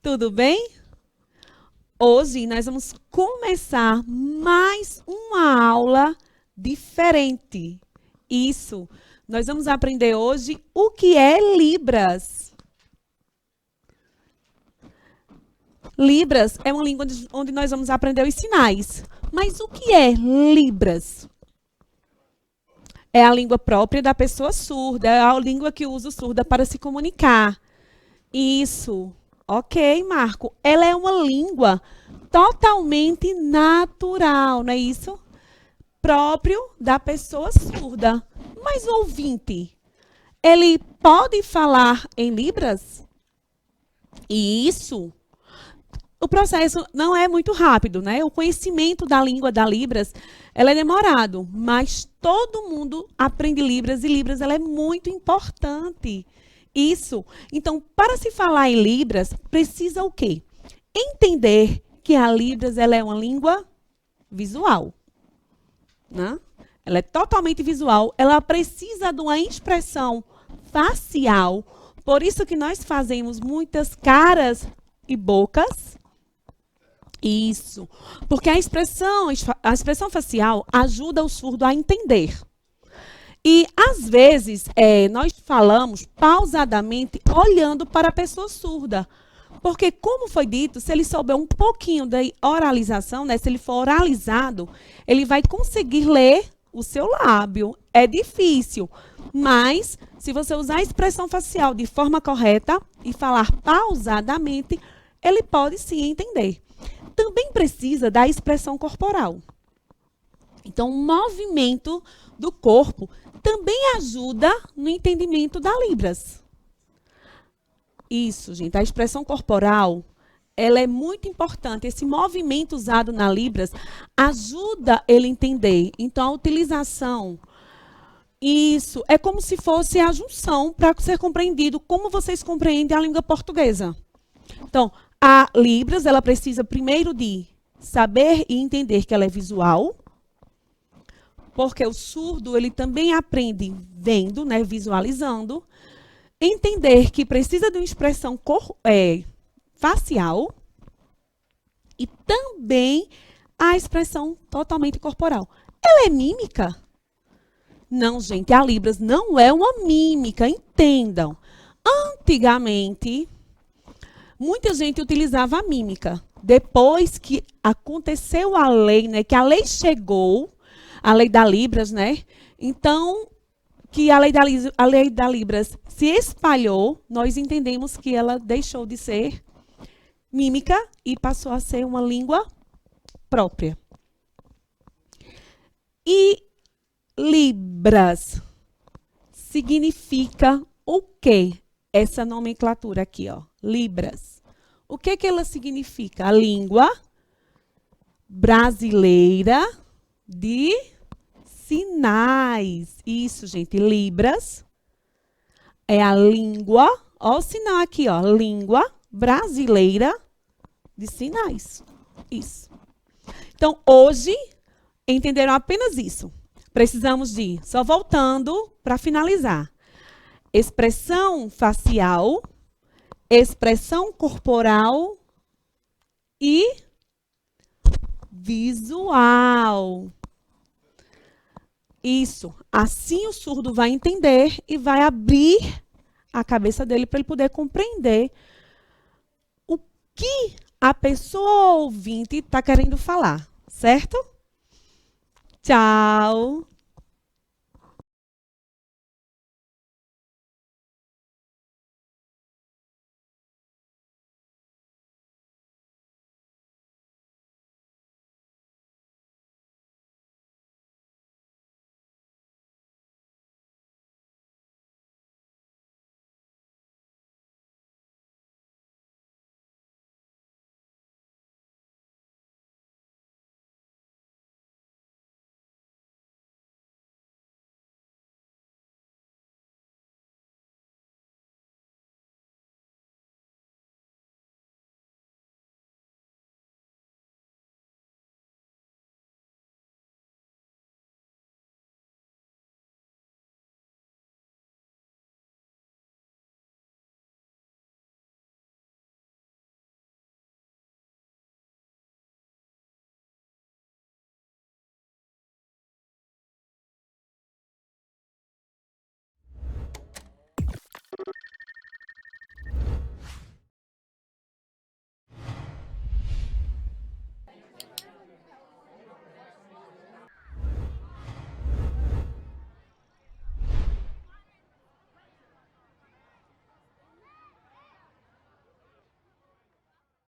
Tudo bem? Hoje nós vamos começar mais uma aula diferente. Isso, nós vamos aprender hoje o que é Libras. Libras é uma língua onde nós vamos aprender os sinais. Mas o que é Libras? É a língua própria da pessoa surda, é a língua que usa o surda para se comunicar. Isso. Ok, Marco. Ela é uma língua totalmente natural, não é isso? Próprio da pessoa surda. Mas o ouvinte, ele pode falar em Libras? Isso. O processo não é muito rápido, né? O conhecimento da língua da Libras, ela é demorado, mas todo mundo aprende Libras e Libras ela é muito importante. Isso. Então, para se falar em Libras, precisa o quê? Entender que a Libras ela é uma língua visual, né? Ela é totalmente visual, ela precisa de uma expressão facial, por isso que nós fazemos muitas caras e bocas. Isso, porque a expressão facial ajuda o surdo a entender. E, às vezes, nós falamos pausadamente olhando para a pessoa surda. Porque, como foi dito, se ele souber um pouquinho da oralização, né, se ele for oralizado, ele vai conseguir ler o seu lábio. É difícil, mas se você usar a expressão facial de forma correta e falar pausadamente, ele pode sim entender. Também precisa da expressão corporal. Então, o movimento do corpo também ajuda no entendimento da Libras. Isso, gente. A expressão corporal, ela é muito importante. Esse movimento usado na Libras ajuda ele a entender. Então, a utilização, isso, é como se fosse a junção para ser compreendido como vocês compreendem a língua portuguesa. Então, a Libras, ela precisa primeiro de saber e entender que ela é visual, porque o surdo, ele também aprende vendo, né, visualizando, entender que precisa de uma expressão facial e também a expressão totalmente corporal. Ela é mímica? Não, gente, a Libras não é uma mímica, entendam. Antigamente, muita gente utilizava a mímica. Depois que aconteceu a lei, né, que a lei chegou, a lei da Libras, né? Então, que a lei da Libras se espalhou, nós entendemos que ela deixou de ser mímica e passou a ser uma língua própria. E Libras significa o quê? Essa nomenclatura aqui, ó, Libras. O que ela significa? A língua brasileira de sinais. Isso, gente, Libras é a língua, ó o sinal aqui, ó, língua brasileira de sinais. Isso. Então, hoje, entenderam apenas isso. Precisamos de, só voltando para finalizar, expressão facial, expressão corporal e visual. Isso. Assim o surdo vai entender e vai abrir a cabeça dele para ele poder compreender o que a pessoa ouvinte está querendo falar, certo? Tchau!